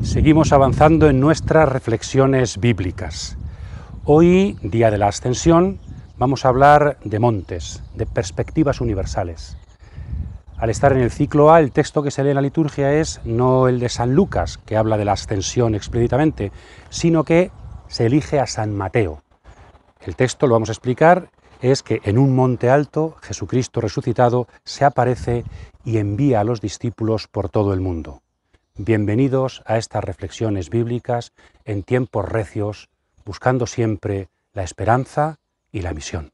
Seguimos avanzando en nuestras reflexiones bíblicas. Hoy, día de la Ascensión, vamos a hablar de montes, de perspectivas universales. Al estar en el ciclo A, el texto que se lee en la liturgia es no el de San Lucas, que habla de la Ascensión explícitamente, sino que se elige a San Mateo. El texto, lo vamos a explicar, es que en un monte alto, Jesucristo resucitado se aparece y envía a los discípulos por todo el mundo. Bienvenidos a estas reflexiones bíblicas en tiempos recios, buscando siempre la esperanza y la misión.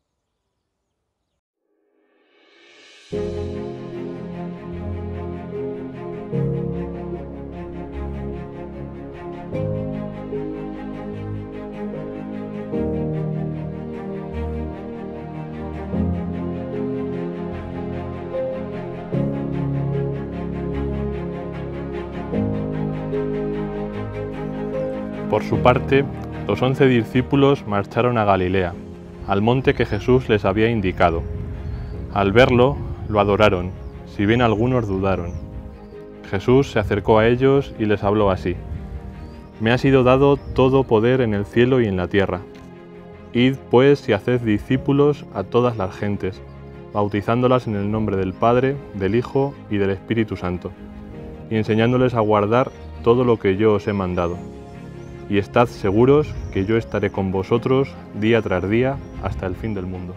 Por su parte, los 11 discípulos marcharon a Galilea, al monte que Jesús les había indicado. Al verlo, lo adoraron, si bien algunos dudaron. Jesús se acercó a ellos y les habló así: «Me ha sido dado todo poder en el cielo y en la tierra. Id pues y haced discípulos a todas las gentes, bautizándolas en el nombre del Padre, del Hijo y del Espíritu Santo, y enseñándoles a guardar todo lo que yo os he mandado. Y estad seguros que yo estaré con vosotros día tras día hasta el fin del mundo».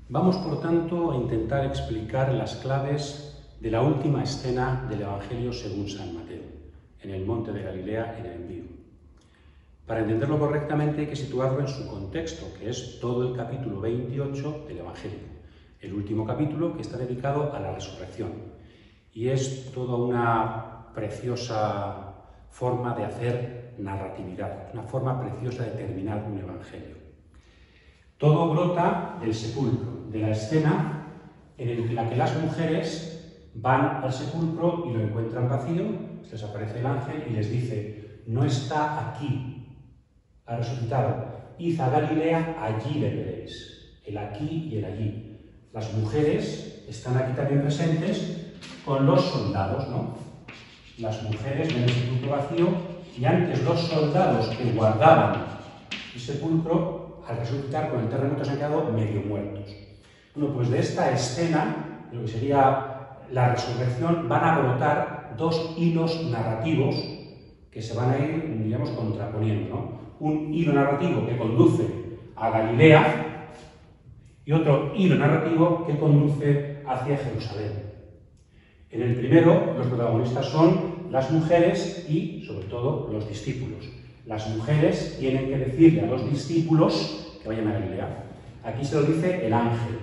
Vamos, por tanto, a intentar explicar las claves de la última escena del Evangelio según San Mateo, en el monte de Galilea, en el envío. Para entenderlo correctamente hay que situarlo en su contexto, que es todo el capítulo 28 del Evangelio, el último capítulo que está dedicado a la resurrección. Y es toda una preciosa forma de hacer narratividad, una forma preciosa de terminar un evangelio. Todo brota del sepulcro, de la escena en la que las mujeres van al sepulcro y lo encuentran vacío, les aparece el ángel y les dice: no está aquí, ha resucitado, id a Galilea, allí le veréis. El aquí y el allí. Las mujeres están aquí también presentes con los soldados, ¿no? Las mujeres ven el sepulcro vacío y antes los soldados que guardaban el sepulcro, al resucitar con el terremoto, se han quedado medio muertos. Bueno, pues de esta escena, de lo que sería la resurrección, van a brotar dos hilos narrativos que se van a ir, digamos, contraponiendo, ¿no? Un hilo narrativo que conduce a Galilea y otro hilo narrativo que conduce hacia Jerusalén. En el primero, los protagonistas son las mujeres y, sobre todo, los discípulos. Las mujeres tienen que decirle a los discípulos que vayan a Galilea. Aquí se lo dice el ángel.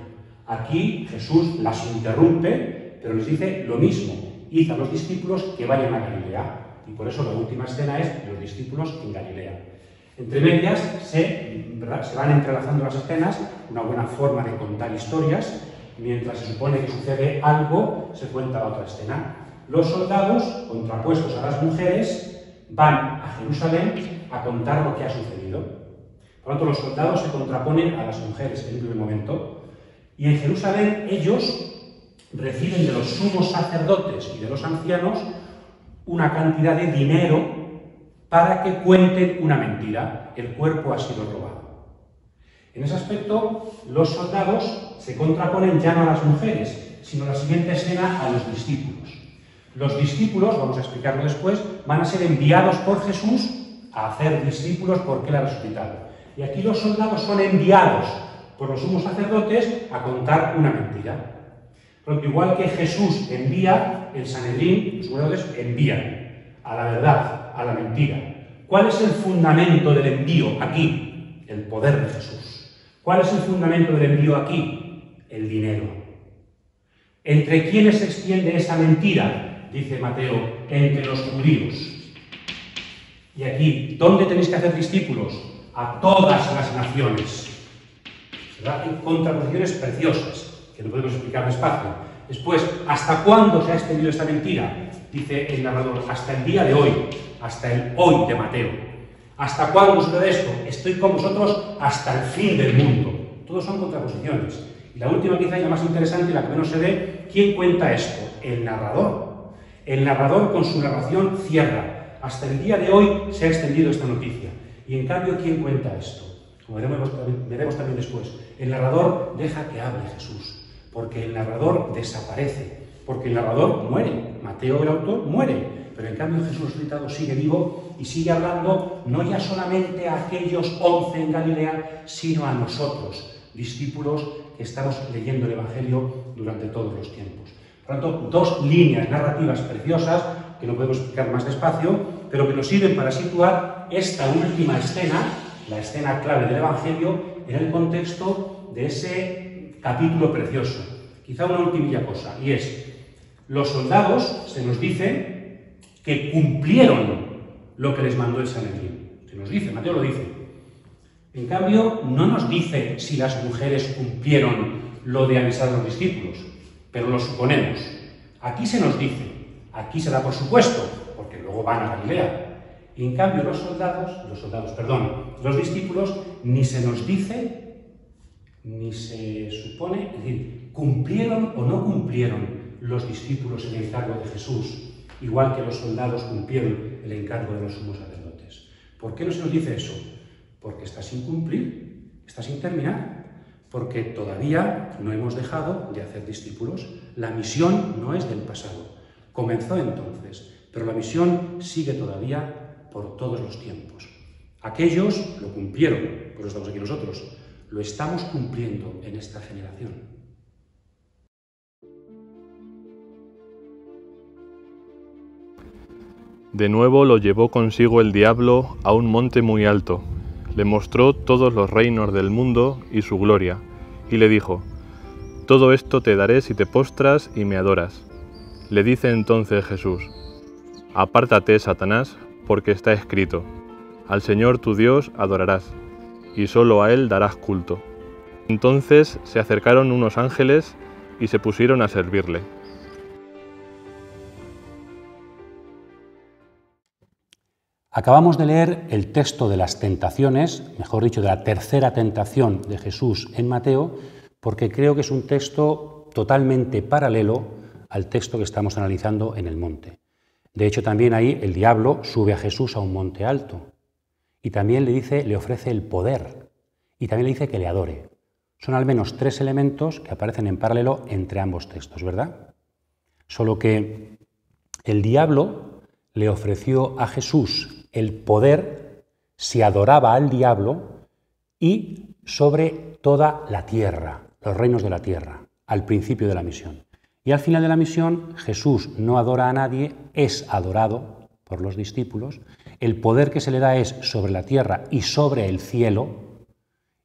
Aquí Jesús las interrumpe, pero les dice lo mismo: id a los discípulos que vayan a Galilea. Y por eso la última escena es los discípulos en Galilea. Entre medias se van entrelazando las escenas, una buena forma de contar historias. Mientras se supone que sucede algo, se cuenta la otra escena. Los soldados, contrapuestos a las mujeres, van a Jerusalén a contar lo que ha sucedido. Por lo tanto, los soldados se contraponen a las mujeres en un primer momento, y en Jerusalén ellos reciben de los sumos sacerdotes y de los ancianos una cantidad de dinero para que cuenten una mentira: el cuerpo ha sido robado. En ese aspecto, los soldados se contraponen ya no a las mujeres, sino en la siguiente escena a los discípulos. Los discípulos, vamos a explicarlo después, van a ser enviados por Jesús a hacer discípulos porque Él ha resucitado. Y aquí los soldados son enviados por los sumos sacerdotes a contar una mentira. Porque igual que Jesús envía, el Sanedrín, los sacerdotes envían a la verdad, a la mentira. ¿Cuál es el fundamento del envío aquí? El poder de Jesús. ¿Cuál es el fundamento del envío aquí? El dinero. ¿Entre quiénes se extiende esa mentira? Dice Mateo: entre los judíos. Y aquí, ¿dónde tenéis que hacer discípulos? A todas las naciones. ¿Verdad? Hay contraposiciones preciosas, que no podemos explicar despacio. Después, ¿hasta cuándo se ha extendido esta mentira? Dice el narrador: hasta el día de hoy, hasta el hoy de Mateo. ¿Hasta cuándo sucede esto? Estoy con vosotros hasta el fin del mundo. Todos son contraposiciones. Y la última quizá y la más interesante, la que menos se ve, ¿quién cuenta esto? El narrador. El narrador con su narración cierra. Hasta el día de hoy se ha extendido esta noticia. Y en cambio, ¿quién cuenta esto? Como veremos también después. El narrador deja que hable Jesús, porque el narrador desaparece, porque el narrador muere. Mateo, el autor, muere. Pero en cambio Jesús resucitado sigue vivo y sigue hablando no ya solamente a aquellos 11 en Galilea, sino a nosotros, discípulos que estamos leyendo el Evangelio durante todos los tiempos. Por lo tanto, dos líneas narrativas preciosas, que no podemos explicar más despacio, pero que nos sirven para situar esta última escena, la escena clave del Evangelio, en el contexto de ese capítulo precioso. Quizá una ultimilla cosa, y es, los soldados, se nos dice, que cumplieron lo que les mandó el Sanedrín. Se nos dice, Mateo lo dice. En cambio, no nos dice si las mujeres cumplieron lo de avisar a los discípulos, pero lo suponemos. Aquí se nos dice, aquí se da por supuesto, porque luego van a Galilea. Y en cambio los discípulos, ni se nos dice, ni se supone, es decir, cumplieron o no cumplieron los discípulos el encargo de Jesús, igual que los soldados cumplieron el encargo de los sumos sacerdotes. ¿Por qué no se nos dice eso? Porque está sin cumplir, está sin terminar, porque todavía no hemos dejado de hacer discípulos. La misión no es del pasado, comenzó entonces, pero la misión sigue todavía por todos los tiempos. Aquellos lo cumplieron, por eso estamos aquí nosotros, lo estamos cumpliendo en esta generación. De nuevo lo llevó consigo el diablo a un monte muy alto, le mostró todos los reinos del mundo y su gloria, y le dijo, «Todo esto te daré si te postras y me adoras». Le dice entonces Jesús, «Apártate, Satanás, porque está escrito, al Señor tu Dios adorarás, y solo a Él darás culto». Entonces se acercaron unos ángeles y se pusieron a servirle. Acabamos de leer el texto de las tentaciones, mejor dicho, de la tercera tentación de Jesús en Mateo, porque creo que es un texto totalmente paralelo al texto que estamos analizando en el monte. De hecho, también ahí el diablo sube a Jesús a un monte alto y también le ofrece el poder y también le dice que le adore. Son al menos tres elementos que aparecen en paralelo entre ambos textos, ¿verdad? Solo que el diablo le ofreció a Jesús el poder si adoraba al diablo y sobre toda la tierra, los reinos de la tierra, al principio de la misión. Y al final de la misión, Jesús no adora a nadie, es adorado por los discípulos. El poder que se le da es sobre la tierra y sobre el cielo,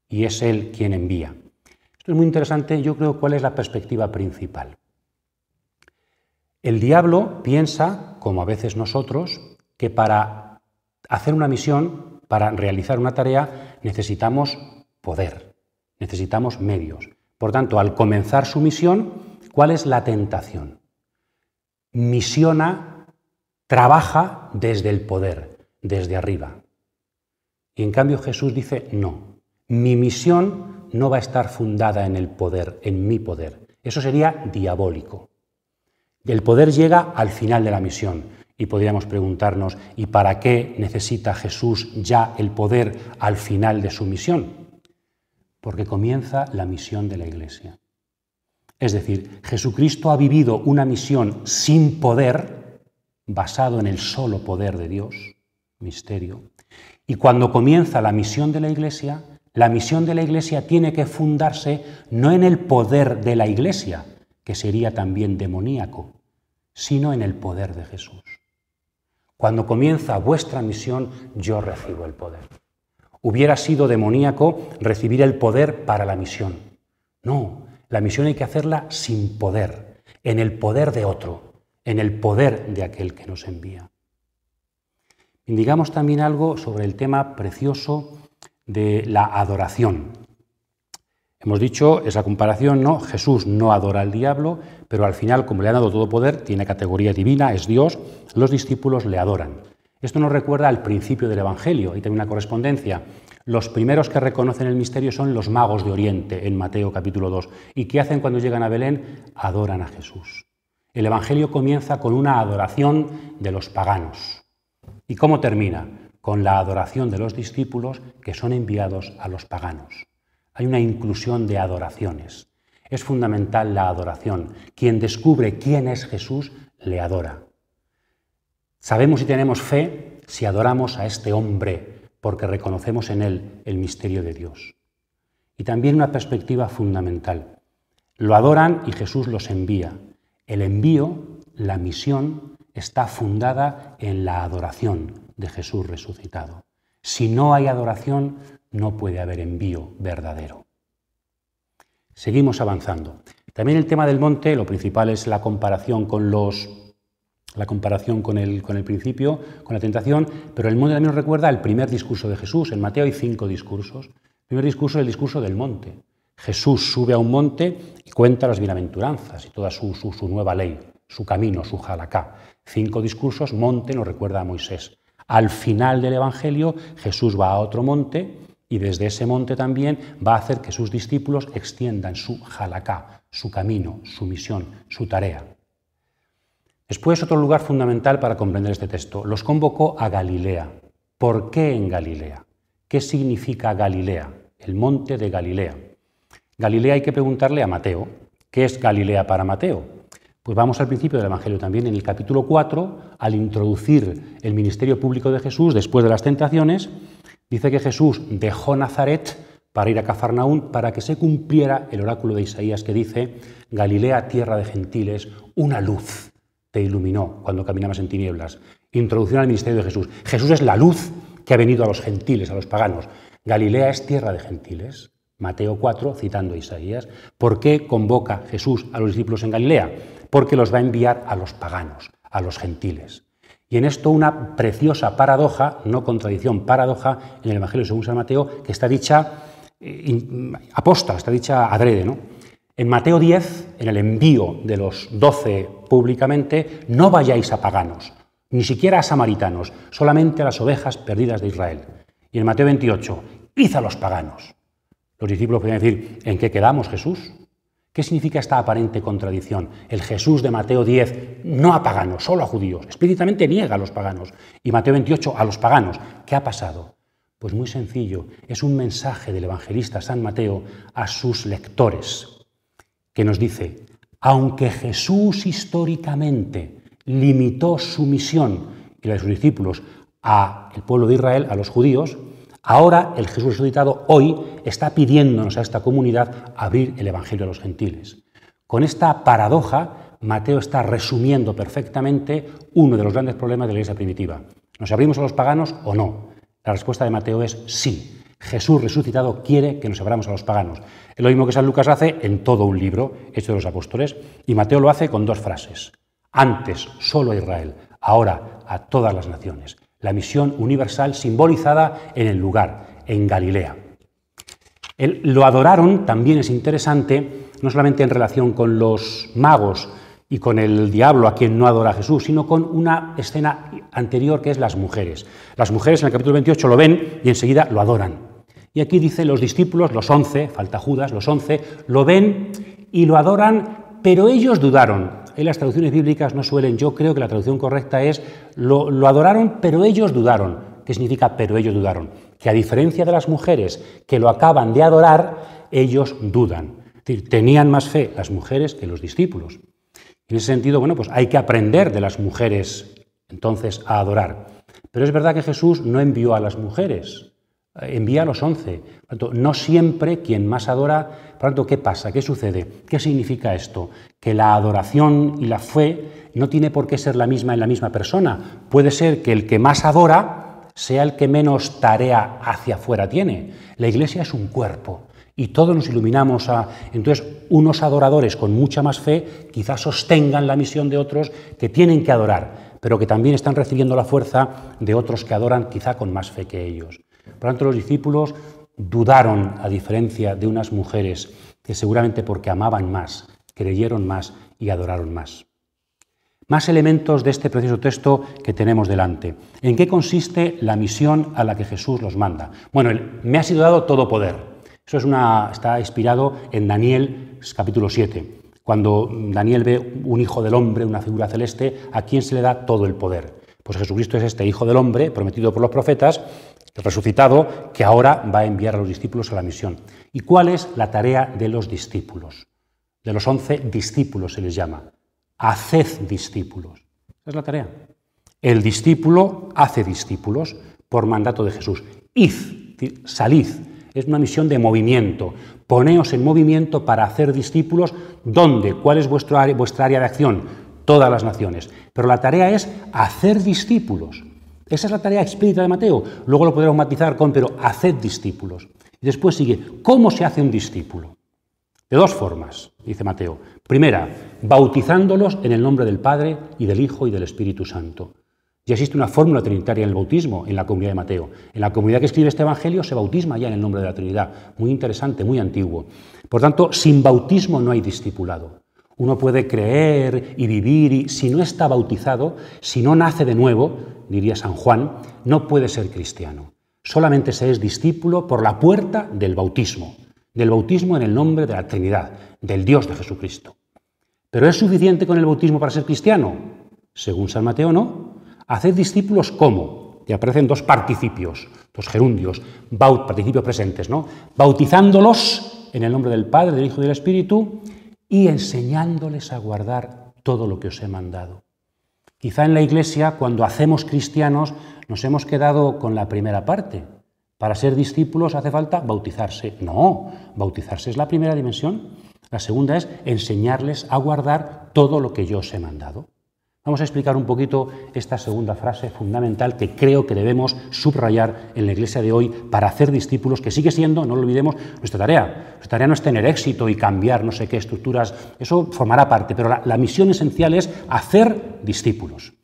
y es Él quien envía. Esto es muy interesante, yo creo, cuál es la perspectiva principal. El diablo piensa, como a veces nosotros, que para hacer una misión, para realizar una tarea, necesitamos poder, necesitamos medios. Por tanto, al comenzar su misión, ¿cuál es la tentación? Misiona, trabaja desde el poder, desde arriba. Y en cambio Jesús dice, no, mi misión no va a estar fundada en el poder, en mi poder. Eso sería diabólico. El poder llega al final de la misión. Y podríamos preguntarnos, ¿y para qué necesita Jesús ya el poder al final de su misión? Porque comienza la misión de la Iglesia. Es decir, Jesucristo ha vivido una misión sin poder, basado en el solo poder de Dios, misterio, y cuando comienza la misión de la Iglesia tiene que fundarse no en el poder de la Iglesia, que sería también demoníaco, sino en el poder de Jesús. Cuando comienza vuestra misión, yo recibo el poder. Hubiera sido demoníaco recibir el poder para la misión. No, la misión hay que hacerla sin poder, en el poder de otro, en el poder de aquel que nos envía. Y digamos también algo sobre el tema precioso de la adoración. Hemos dicho esa comparación, ¿no? Jesús no adora al diablo, pero al final, como le han dado todo poder, tiene categoría divina, es Dios, los discípulos le adoran. Esto nos recuerda al principio del Evangelio, hay también una correspondencia. Los primeros que reconocen el misterio son los magos de Oriente, en Mateo capítulo 2. ¿Y qué hacen cuando llegan a Belén? Adoran a Jesús. El Evangelio comienza con una adoración de los paganos. ¿Y cómo termina? Con la adoración de los discípulos que son enviados a los paganos. Hay una inclusión de adoraciones. Es fundamental la adoración. Quien descubre quién es Jesús, le adora. Sabemos y tenemos fe si adoramos a este hombre, porque reconocemos en él el misterio de Dios. Y también una perspectiva fundamental. Lo adoran y Jesús los envía. El envío, la misión, está fundada en la adoración de Jesús resucitado. Si no hay adoración, no puede haber envío verdadero. Seguimos avanzando. También el tema del monte, lo principal es la comparación con el principio, con la tentación, pero el monte también nos recuerda el primer discurso de Jesús. En Mateo hay 5 discursos. El primer discurso es el discurso del monte. Jesús sube a un monte y cuenta las bienaventuranzas y toda su nueva ley, su camino, su halakha. 5 discursos, monte nos recuerda a Moisés. Al final del Evangelio, Jesús va a otro monte y desde ese monte también va a hacer que sus discípulos extiendan su halakha, su camino, su misión, su tarea. Después, otro lugar fundamental para comprender este texto. Los convocó a Galilea. ¿Por qué en Galilea? ¿Qué significa Galilea? El monte de Galilea. Galilea hay que preguntarle a Mateo. ¿Qué es Galilea para Mateo? Pues vamos al principio del Evangelio también, en el capítulo 4, al introducir el ministerio público de Jesús después de las tentaciones, dice que Jesús dejó Nazaret para ir a Cafarnaún para que se cumpliera el oráculo de Isaías que dice: Galilea, tierra de gentiles, una luz te iluminó cuando caminabas en tinieblas. Introducción al ministerio de Jesús. Jesús es la luz que ha venido a los gentiles, a los paganos. Galilea es tierra de gentiles. Mateo 4, citando a Isaías. ¿Por qué convoca Jesús a los discípulos en Galilea? Porque los va a enviar a los paganos, a los gentiles. Y en esto una preciosa paradoja, no contradicción, paradoja, en el Evangelio según San Mateo, que está dicha aposta, está dicha adrede, ¿no? En Mateo 10, en el envío de los 12 públicamente, no vayáis a paganos, ni siquiera a samaritanos, solamente a las ovejas perdidas de Israel. Y en Mateo 28, id a los paganos. Los discípulos podrían decir: ¿en qué quedamos, Jesús? ¿Qué significa esta aparente contradicción? El Jesús de Mateo 10 no a paganos, solo a judíos. Explícitamente niega a los paganos. Y Mateo 28 a los paganos. ¿Qué ha pasado? Pues muy sencillo. Es un mensaje del evangelista San Mateo a sus lectores, que nos dice: aunque Jesús históricamente limitó su misión y la de sus discípulos al pueblo de Israel, a los judíos, ahora el Jesús resucitado hoy está pidiéndonos a esta comunidad abrir el Evangelio a los gentiles. Con esta paradoja, Mateo está resumiendo perfectamente uno de los grandes problemas de la Iglesia primitiva. ¿Nos abrimos a los paganos o no? La respuesta de Mateo es sí. Jesús resucitado quiere que nos abramos a los paganos. Es lo mismo que San Lucas hace en todo un libro, Hechos de los Apóstoles, y Mateo lo hace con 2 frases. Antes solo a Israel, ahora a todas las naciones. La misión universal simbolizada en el lugar, en Galilea. Lo adoraron, también es interesante, no solamente en relación con los magos y con el diablo, a quien no adora a Jesús, sino con una escena anterior que es las mujeres. Las mujeres en el capítulo 28 lo ven y enseguida lo adoran. Y aquí dice: los discípulos, los 11, falta Judas, los 11, lo ven y lo adoran, pero ellos dudaron. En las traducciones bíblicas no suelen, yo creo que la traducción correcta es lo adoraron, pero ellos dudaron. ¿Qué significa pero ellos dudaron? Que a diferencia de las mujeres que lo acaban de adorar, ellos dudan. Es decir, tenían más fe las mujeres que los discípulos. En ese sentido, bueno, pues hay que aprender de las mujeres entonces a adorar. Pero es verdad que Jesús no envió a las mujeres, envía a los 11. Por tanto, no siempre quien más adora. Por tanto, ¿qué pasa? ¿Qué sucede? ¿Qué significa esto? Que la adoración y la fe no tiene por qué ser la misma en la misma persona. Puede ser que el que más adora sea el que menos tarea hacia afuera tiene. La Iglesia es un cuerpo y todos nos iluminamos. Entonces, unos adoradores con mucha más fe quizás sostengan la misión de otros que tienen que adorar, pero que también están recibiendo la fuerza de otros que adoran quizá con más fe que ellos. Por lo tanto, los discípulos dudaron, a diferencia de unas mujeres que seguramente porque amaban más, creyeron más y adoraron más. Más elementos de este precioso texto que tenemos delante. ¿En qué consiste la misión a la que Jesús los manda? Bueno, me ha sido dado todo poder. Eso está inspirado en Daniel capítulo 7. Cuando Daniel ve un hijo del hombre, una figura celeste, ¿a quién se le da todo el poder? Pues Jesucristo es este hijo del hombre, prometido por los profetas, resucitado, que ahora va a enviar a los discípulos a la misión. ¿Y cuál es la tarea de los discípulos? De los 11 discípulos se les llama. Haced discípulos. Esa es la tarea. El discípulo hace discípulos por mandato de Jesús. Id, salid. Es una misión de movimiento. Poneos en movimiento para hacer discípulos. ¿Dónde? ¿Cuál es vuestra área de acción? Todas las naciones. Pero la tarea es hacer discípulos. Esa es la tarea explícita de Mateo. Luego lo podremos matizar con, pero haced discípulos. Y después sigue, ¿cómo se hace un discípulo? De dos formas, dice Mateo. Primera, bautizándolos en el nombre del Padre y del Hijo y del Espíritu Santo. Ya existe una fórmula trinitaria en el bautismo en la comunidad de Mateo. En la comunidad que escribe este Evangelio se bautisma ya en el nombre de la Trinidad. Muy interesante, muy antiguo. Por tanto, sin bautismo no hay discipulado. Uno puede creer y vivir y si no está bautizado, si no nace de nuevo, diría San Juan, no puede ser cristiano. Solamente se es discípulo por la puerta del bautismo en el nombre de la Trinidad, del Dios de Jesucristo. ¿Pero es suficiente con el bautismo para ser cristiano? Según San Mateo, no. Haced discípulos, ¿cómo? Y aparecen dos participios, dos gerundios, participios presentes, ¿no? Bautizándolos en el nombre del Padre, del Hijo y del Espíritu y enseñándoles a guardar todo lo que os he mandado. Quizá en la Iglesia, cuando hacemos cristianos, nos hemos quedado con la primera parte. Para ser discípulos hace falta bautizarse. No, bautizarse es la primera dimensión. La segunda es enseñarles a guardar todo lo que yo os he mandado. Vamos a explicar un poquito esta segunda frase fundamental que creo que debemos subrayar en la Iglesia de hoy para hacer discípulos, que sigue siendo, no lo olvidemos, nuestra tarea. Nuestra tarea no es tener éxito y cambiar no sé qué estructuras, eso formará parte, pero la misión esencial es hacer discípulos.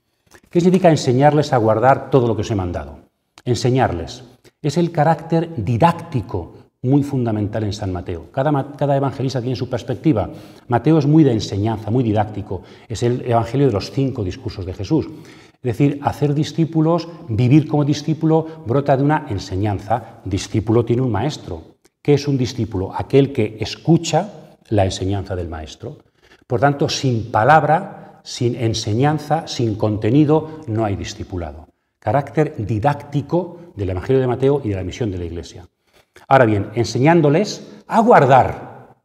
¿Qué significa enseñarles a guardar todo lo que os he mandado? Enseñarles. Es el carácter didáctico muy fundamental en San Mateo. Cada evangelista tiene su perspectiva. Mateo es muy de enseñanza, muy didáctico. Es el evangelio de los 5 discursos de Jesús. Es decir, hacer discípulos, vivir como discípulo, brota de una enseñanza. Discípulo tiene un maestro. ¿Qué es un discípulo? Aquel que escucha la enseñanza del maestro. Por tanto, sin palabra, sin enseñanza, sin contenido, no hay discipulado. Carácter didáctico del Evangelio de Mateo y de la misión de la Iglesia. Ahora bien, enseñándoles a guardar,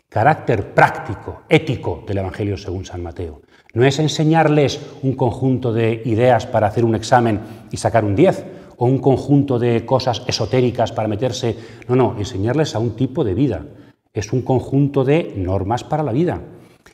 carácter práctico, ético del Evangelio según San Mateo. No es enseñarles un conjunto de ideas para hacer un examen y sacar un 10, o un conjunto de cosas esotéricas para meterse... No, enseñarles a un tipo de vida. Es un conjunto de normas para la vida.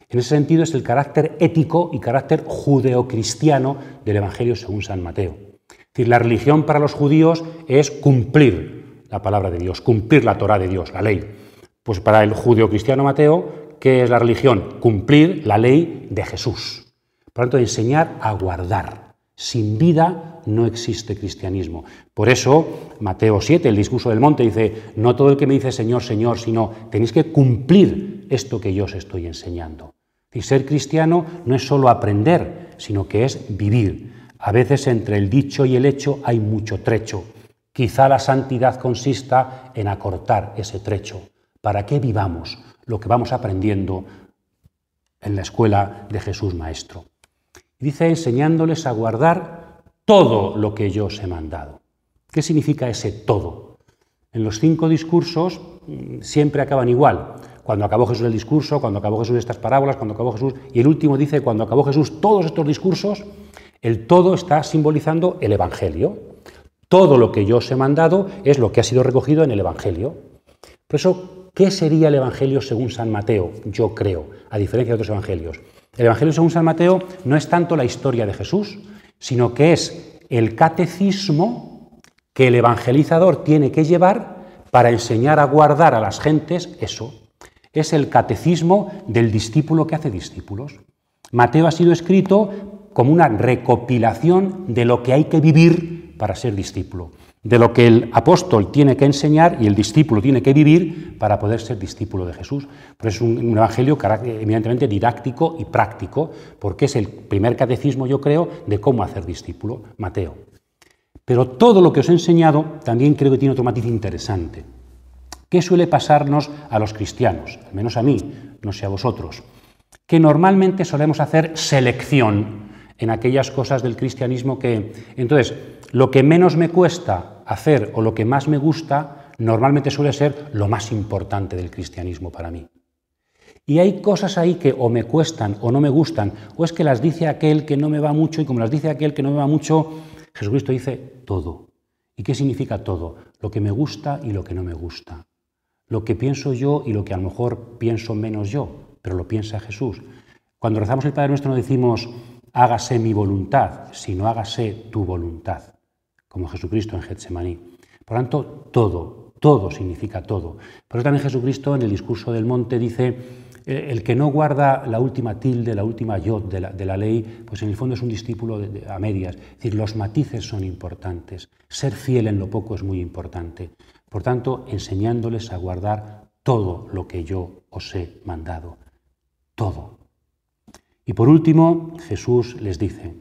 En ese sentido es el carácter ético y carácter judeocristiano del Evangelio según San Mateo. Es decir, la religión para los judíos es cumplir la palabra de Dios, cumplir la Torá de Dios, la ley. Pues para el judeocristiano Mateo, ¿qué es la religión? Cumplir la ley de Jesús. Por lo tanto, enseñar a guardar. Sin vida no existe cristianismo. Por eso, Mateo 7, el discurso del monte, dice, no todo el que me dice Señor, Señor, sino tenéis que cumplir esto que yo os estoy enseñando. Y ser cristiano no es solo aprender, sino que es vivir. A veces entre el dicho y el hecho hay mucho trecho. Quizá la santidad consista en acortar ese trecho, para que vivamos lo que vamos aprendiendo en la escuela de Jesús Maestro. Dice, enseñándoles a guardar todo lo que yo os he mandado. ¿Qué significa ese todo? En los 5 discursos siempre acaban igual. Cuando acabó Jesús el discurso, cuando acabó Jesús estas parábolas, cuando acabó Jesús... Y el último dice, cuando acabó Jesús todos estos discursos, el todo está simbolizando el Evangelio. Todo lo que yo os he mandado es lo que ha sido recogido en el Evangelio. Por eso, ¿qué sería el Evangelio según San Mateo? Yo creo, a diferencia de otros evangelios. El Evangelio según San Mateo no es tanto la historia de Jesús, sino que es el catecismo que el evangelizador tiene que llevar para enseñar a guardar a las gentes eso. Es el catecismo del discípulo que hace discípulos. Mateo ha sido escrito como una recopilación de lo que hay que vivir para ser discípulo. de lo que el apóstol tiene que enseñar y el discípulo tiene que vivir para poder ser discípulo de Jesús. Por eso es un evangelio eminentemente didáctico y práctico, porque es el primer catecismo, yo creo, de cómo hacer discípulo, Mateo. Pero todo lo que os he enseñado también creo que tiene otro matiz interesante. ¿Qué suele pasarnos a los cristianos? Al menos a mí, no sé a vosotros. Que normalmente solemos hacer selección en aquellas cosas del cristianismo que... Entonces, lo que menos me cuesta hacer o lo que más me gusta, normalmente suele ser lo más importante del cristianismo para mí. Y hay cosas ahí que o me cuestan o no me gustan, o es que las dice aquel que no me va mucho, y como las dice aquel que no me va mucho, Jesucristo dice todo. ¿Y qué significa todo? Lo que me gusta y lo que no me gusta. Lo que pienso yo y lo que a lo mejor pienso menos yo, pero lo piensa Jesús. Cuando rezamos el Padre Nuestro no decimos hágase mi voluntad, sino hágase tu voluntad, como Jesucristo en Getsemaní. Por lo tanto, todo significa todo. Por eso también Jesucristo en el discurso del monte dice, el que no guarda la última tilde, la última yod de la ley, pues en el fondo es un discípulo a medias. Es decir, los matices son importantes. Ser fiel en lo poco es muy importante. Por tanto, enseñándoles a guardar todo lo que yo os he mandado. Todo. Y por último, Jesús les dice,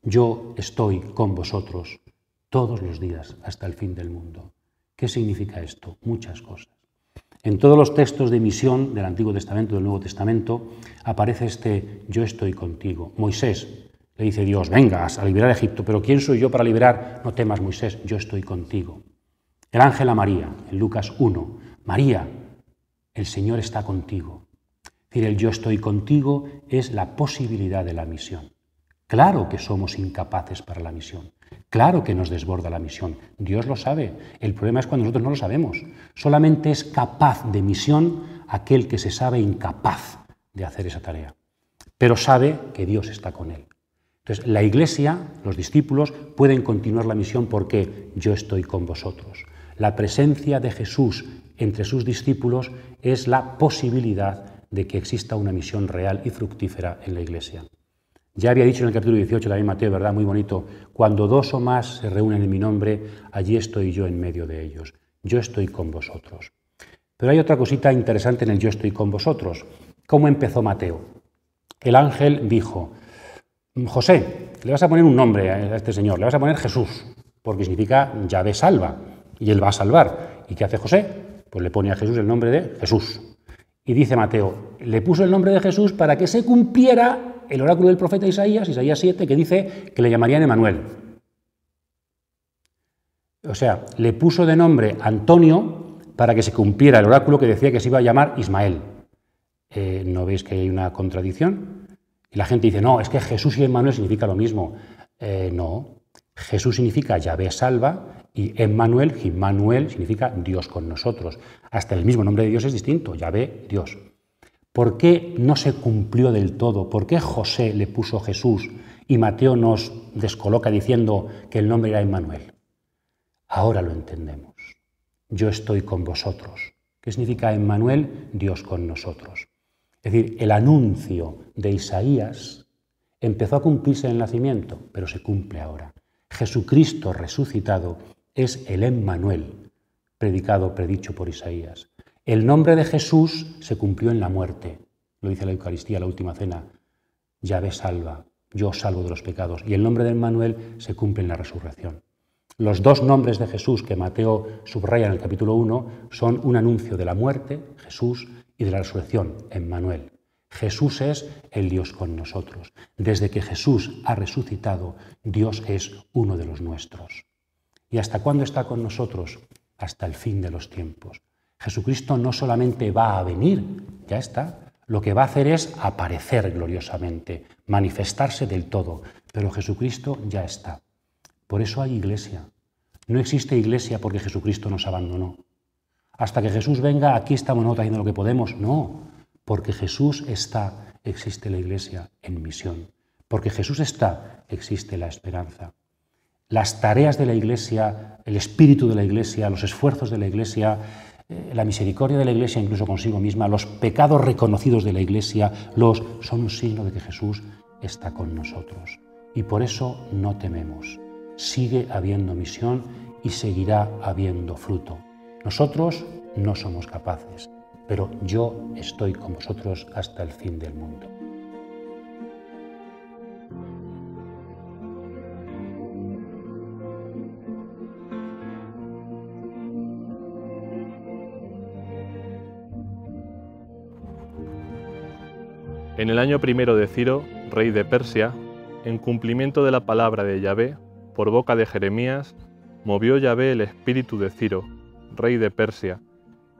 yo estoy con vosotros todos los días hasta el fin del mundo. ¿Qué significa esto? Muchas cosas. En todos los textos de misión del Antiguo Testamento y del Nuevo Testamento aparece este yo estoy contigo. Moisés le dice Dios, vengas a liberar a Egipto, pero ¿quién soy yo para liberar? No temas, Moisés, yo estoy contigo. El ángel a María, en Lucas 1, María, el Señor está contigo. Es decir, el yo estoy contigo es la posibilidad de la misión. Claro que somos incapaces para la misión. Claro que nos desborda la misión. Dios lo sabe. El problema es cuando nosotros no lo sabemos. Solamente es capaz de misión aquel que se sabe incapaz de hacer esa tarea. Pero sabe que Dios está con él. Entonces, la Iglesia, los discípulos, pueden continuar la misión porque yo estoy con vosotros. La presencia de Jesús entre sus discípulos es la posibilidad de que exista una misión real y fructífera en la Iglesia. Ya había dicho en el capítulo 18 también Mateo, ¿verdad? Muy bonito. Cuando dos o más se reúnen en mi nombre, allí estoy yo en medio de ellos. Yo estoy con vosotros. Pero hay otra cosita interesante en el yo estoy con vosotros. ¿Cómo empezó Mateo? El ángel dijo, José, le vas a poner un nombre a este señor, le vas a poner Jesús, porque significa Yahvé salva, y él va a salvar. ¿Y qué hace José? Pues le pone a Jesús el nombre de Jesús. Y dice Mateo, le puso el nombre de Jesús para que se cumpliera el oráculo del profeta Isaías 7, que dice que le llamarían Emanuel. O sea, le puso de nombre Antonio para que se cumpliera el oráculo que decía que se iba a llamar Ismael. ¿No veis que hay una contradicción? Y la gente dice, no, es que Jesús y Emmanuel significa lo mismo. No, Jesús significa Yahvé salva y Emmanuel significa Dios con nosotros. Hasta el mismo nombre de Dios es distinto, Yahvé, Dios. ¿Por qué no se cumplió del todo? ¿Por qué José le puso Jesús y Mateo nos descoloca diciendo que el nombre era Emmanuel? Ahora lo entendemos. Yo estoy con vosotros. ¿Qué significa Emmanuel? Dios con nosotros. Es decir, el anuncio de Isaías empezó a cumplirse en el nacimiento, pero se cumple ahora. Jesucristo resucitado es el Emmanuel, predicho por Isaías. El nombre de Jesús se cumplió en la muerte, lo dice la Eucaristía, la última cena. Yahvé salva, yo os salvo de los pecados. Y el nombre de Emmanuel se cumple en la resurrección. Los dos nombres de Jesús que Mateo subraya en el capítulo 1 son un anuncio de la muerte, Jesús, y de la resurrección, Emmanuel. Jesús es el Dios con nosotros. Desde que Jesús ha resucitado, Dios es uno de los nuestros. ¿Y hasta cuándo está con nosotros? Hasta el fin de los tiempos. Jesucristo no solamente va a venir, ya está, lo que va a hacer es aparecer gloriosamente, manifestarse del todo, pero Jesucristo ya está. Por eso hay iglesia. No existe iglesia porque Jesucristo nos abandonó. Hasta que Jesús venga, aquí estamos nosotros haciendo lo que podemos. No, porque Jesús está, existe la iglesia en misión. Porque Jesús está, existe la esperanza. Las tareas de la iglesia, el espíritu de la iglesia, los esfuerzos de la iglesia, la misericordia de la iglesia incluso consigo misma, los pecados reconocidos de la iglesia, son un signo de que Jesús está con nosotros. Y por eso no tememos. Sigue habiendo misión y seguirá habiendo fruto. Nosotros no somos capaces, pero yo estoy con vosotros hasta el fin del mundo. En el año primero de Ciro, rey de Persia, en cumplimiento de la palabra de Yahvé, por boca de Jeremías, movió Yahvé el espíritu de Ciro, rey de Persia,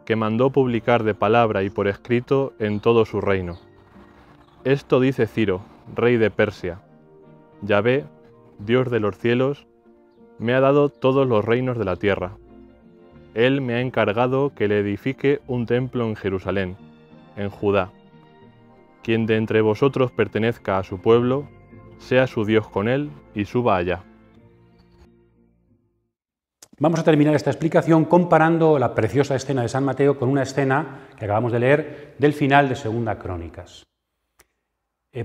que mandó publicar de palabra y por escrito en todo su reino. Esto dice Ciro, rey de Persia: Yahvé, Dios de los cielos, me ha dado todos los reinos de la tierra. Él me ha encargado que le edifique un templo en Jerusalén, en Judá. Quien de entre vosotros pertenezca a su pueblo, sea su Dios con él y suba allá. Vamos a terminar esta explicación comparando la preciosa escena de San Mateo con una escena que acabamos de leer del final de Segunda Crónicas.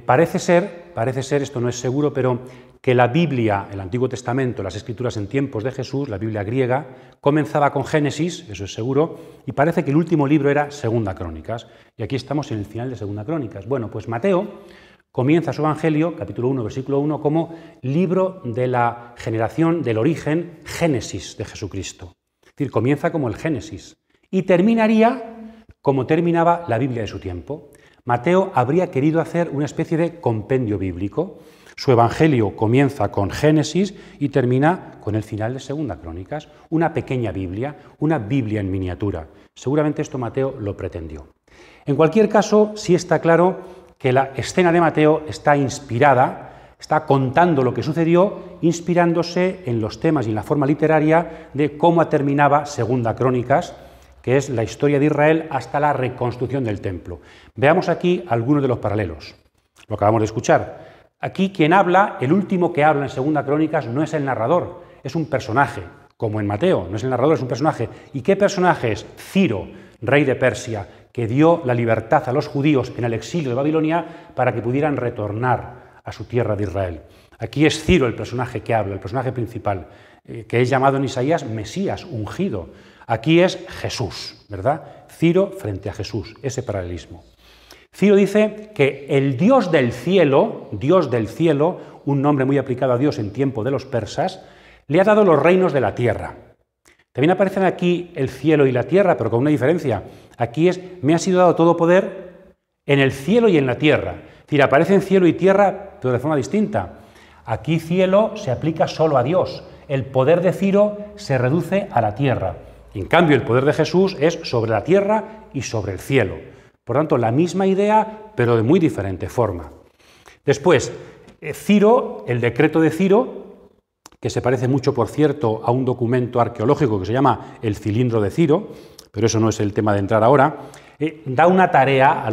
Parece ser, esto no es seguro, pero que la Biblia, el Antiguo Testamento, las Escrituras en tiempos de Jesús, la Biblia griega, comenzaba con Génesis, eso es seguro, y parece que el último libro era Segunda Crónicas, y aquí estamos en el final de Segunda Crónicas. Bueno, pues Mateo comienza su Evangelio, capítulo 1, versículo 1, como libro de la generación, del origen, Génesis de Jesucristo. Es decir, comienza como el Génesis, y terminaría como terminaba la Biblia de su tiempo. Mateo habría querido hacer una especie de compendio bíblico. Su Evangelio comienza con Génesis y termina con el final de Segunda Crónicas, una pequeña Biblia, una Biblia en miniatura. Seguramente esto Mateo lo pretendió. En cualquier caso, sí está claro que la escena de Mateo está inspirada, está contando lo que sucedió, inspirándose en los temas y en la forma literaria de cómo terminaba Segunda Crónicas, que es la historia de Israel hasta la reconstrucción del templo. Veamos aquí algunos de los paralelos. Lo acabamos de escuchar. Aquí quien habla, el último que habla en Segunda Crónicas, no es el narrador, es un personaje, como en Mateo, no es el narrador, es un personaje. ¿Y qué personaje es? Ciro, rey de Persia, que dio la libertad a los judíos en el exilio de Babilonia para que pudieran retornar a su tierra de Israel. Aquí es Ciro el personaje que habla, el personaje principal, que es llamado en Isaías Mesías, ungido. Aquí es Jesús, ¿verdad? Ciro frente a Jesús, ese paralelismo. Ciro dice que el Dios del cielo, un nombre muy aplicado a Dios en tiempo de los persas, le ha dado los reinos de la tierra. También aparecen aquí el cielo y la tierra, pero con una diferencia. Aquí es, me ha sido dado todo poder en el cielo y en la tierra. Es decir, aparecen cielo y tierra, pero de forma distinta. Aquí cielo se aplica solo a Dios. El poder de Ciro se reduce a la tierra. En cambio, el poder de Jesús es sobre la tierra y sobre el cielo. Por tanto, la misma idea, pero de muy diferente forma. Después, Ciro, el decreto de Ciro, que se parece mucho, por cierto, a un documento arqueológico que se llama el Cilindro de Ciro, pero eso no es el tema de entrar ahora, da una tarea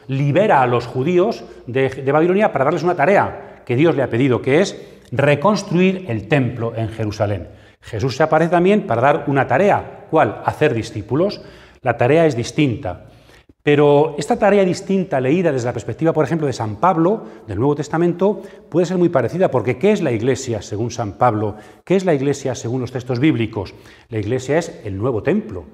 libera a los judíos de Babilonia para darles una tarea que Dios le ha pedido, que es reconstruir el templo en Jerusalén. Jesús se aparece también para dar una tarea. ¿Cuál? Hacer discípulos. La tarea es distinta. Pero esta tarea distinta, leída desde la perspectiva, por ejemplo, de San Pablo, del Nuevo Testamento, puede ser muy parecida, porque ¿qué es la Iglesia según San Pablo? ¿Qué es la Iglesia según los textos bíblicos? La Iglesia es el nuevo templo.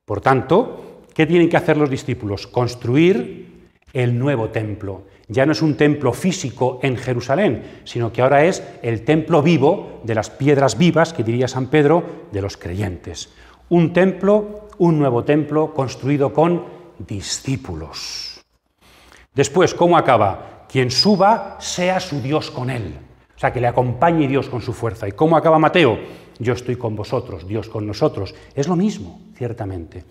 Por tanto, ¿qué tienen que hacer los discípulos? Construir el nuevo templo. Ya no es un templo físico en Jerusalén, sino que ahora es el templo vivo de las piedras vivas, que diría San Pedro, de los creyentes. Un templo, un nuevo templo construido con discípulos. Después, ¿cómo acaba? Quien suba, sea su Dios con él. O sea, que le acompañe Dios con su fuerza. ¿Y cómo acaba Mateo? Yo estoy con vosotros, Dios con nosotros. Es lo mismo, ciertamente.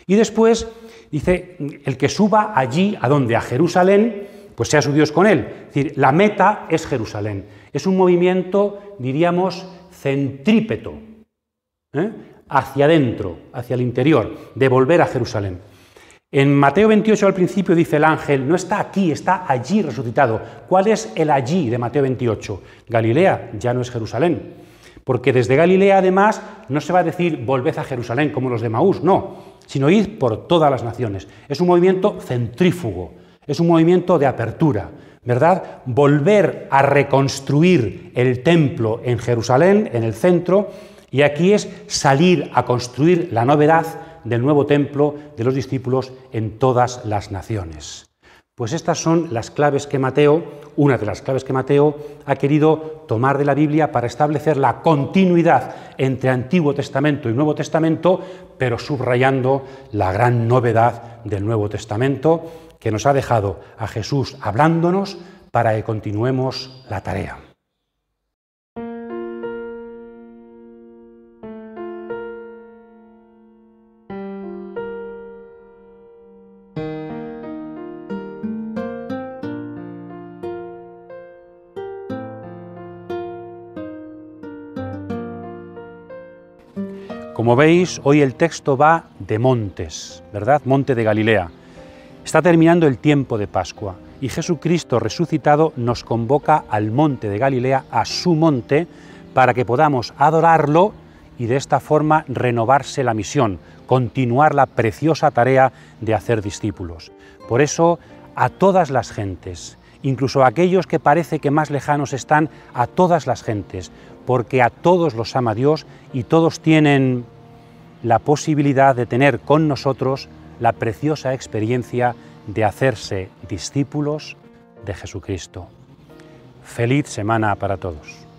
Y después dice, el que suba allí, ¿a dónde? A Jerusalén, pues sea su Dios con él. Es decir, la meta es Jerusalén. Es un movimiento, diríamos, centrípeto, hacia adentro, hacia el interior, de volver a Jerusalén. En Mateo 28 al principio dice el ángel, no está aquí, está allí resucitado. ¿Cuál es el allí de Mateo 28? Galilea, ya no es Jerusalén. Porque desde Galilea, además, no se va a decir volved a Jerusalén como los de Maús, no, sino id por todas las naciones. Es un movimiento centrífugo, es un movimiento de apertura, ¿verdad? Volver a reconstruir el templo en Jerusalén, en el centro, Y aquí es salir a construir la novedad del nuevo templo de los discípulos en todas las naciones. Pues estas son las claves que Mateo, una de las claves que Mateo ha querido tomar de la Biblia para establecer la continuidad entre Antiguo Testamento y Nuevo Testamento, pero subrayando la gran novedad del Nuevo Testamento que nos ha dejado a Jesús hablándonos para que continuemos la tarea. Como veis, hoy el texto va de montes, ¿verdad? Monte de Galilea. Está terminando el tiempo de Pascua y Jesucristo resucitado nos convoca al monte de Galilea, a su monte, para que podamos adorarlo y de esta forma renovarse la misión, continuar la preciosa tarea de hacer discípulos. Por eso, a todas las gentes, incluso a aquellos que parece que más lejanos están, a todas las gentes, porque a todos los ama Dios y todos tienen la posibilidad de tener con nosotros la preciosa experiencia de hacerse discípulos de Jesucristo. Feliz semana para todos.